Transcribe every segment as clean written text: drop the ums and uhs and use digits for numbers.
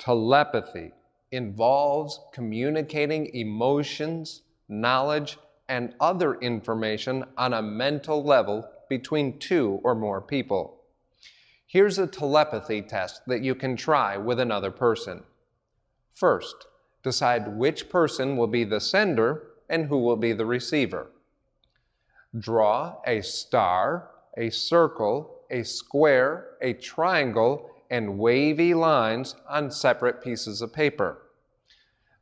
Telepathy involves communicating emotions, knowledge, and other information on a mental level between two or more people. Here's a telepathy test that you can try with another person. First, decide which person will be the sender and who will be the receiver. Draw a star, a circle, a square, a triangle, and wavy lines on separate pieces of paper.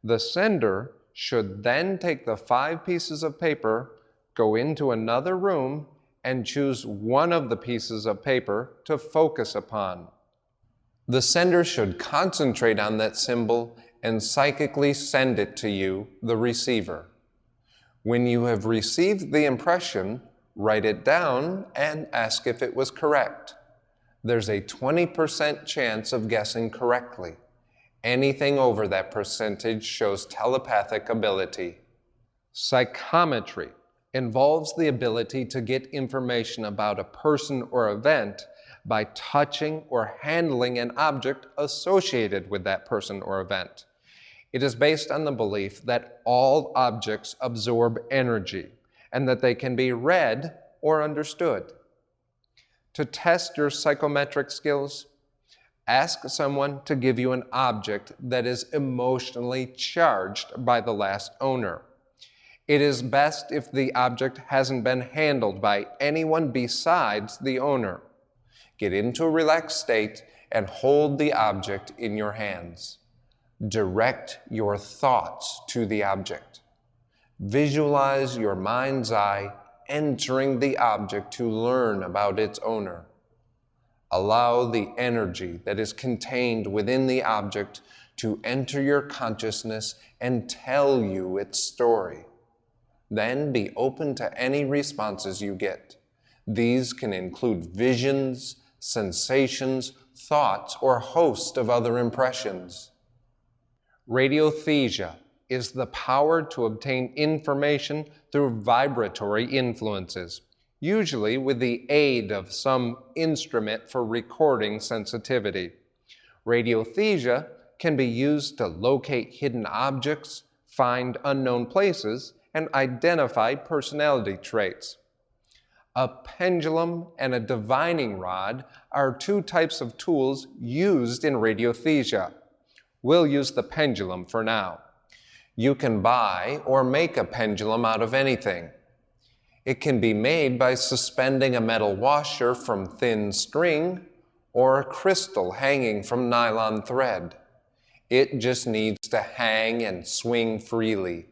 The sender should then take the 5 pieces of paper, go into another room, and choose one of the pieces of paper to focus upon. The sender should concentrate on that symbol and psychically send it to you, the receiver. When you have received the impression, write it down and ask if it was correct. There's a 20% chance of guessing correctly. Anything over that percentage shows telepathic ability. Psychometry involves the ability to get information about a person or event by touching or handling an object associated with that person or event. It is based on the belief that all objects absorb energy and that they can be read or understood. To test your psychometric skills, ask someone to give you an object that is emotionally charged by the last owner. It is best if the object hasn't been handled by anyone besides the owner. Get into a relaxed state and hold the object in your hands. Direct your thoughts to the object. Visualize your mind's eye entering the object to learn about its owner. Allow the energy that is contained within the object to enter your consciousness and tell you its story. Then be open to any responses you get. These can include visions, sensations, thoughts, or a host of other impressions. Radiothesia is the power to obtain information through vibratory influences, usually with the aid of some instrument for recording sensitivity. Radiothesia can be used to locate hidden objects, find unknown places, and identify personality traits. A pendulum and a divining rod are 2 types of tools used in radiothesia. We'll use the pendulum for now. You can buy or make a pendulum out of anything. It can be made by suspending a metal washer from thin string or a crystal hanging from nylon thread. It just needs to hang and swing freely.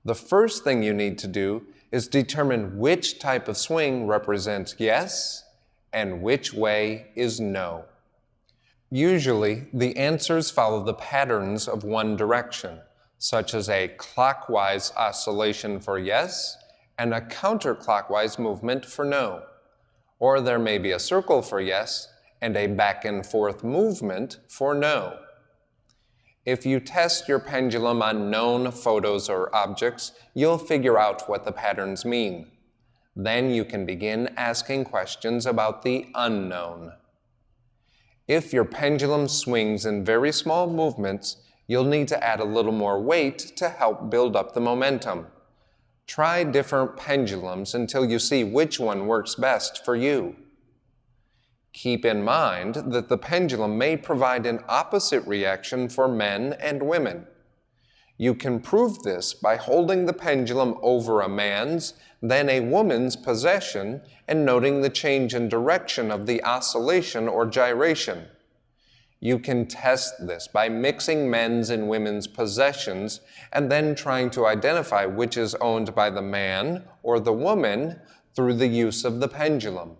The first thing you need to do is determine which type of swing represents yes and which way is no. Usually, the answers follow the patterns of one direction, such as a clockwise oscillation for yes and a counterclockwise movement for no. Or there may be a circle for yes and a back and forth movement for no. If you test your pendulum on known photos or objects, you'll figure out what the patterns mean. Then you can begin asking questions about the unknown. If your pendulum swings in very small movements, you'll need to add a little more weight to help build up the momentum. Try different pendulums until you see which one works best for you. Keep in mind that the pendulum may provide an opposite reaction for men and women. You can prove this by holding the pendulum over a man's, then a woman's possession and noting the change in direction of the oscillation or gyration. You can test this by mixing men's and women's possessions and then trying to identify which is owned by the man or the woman through the use of the pendulum.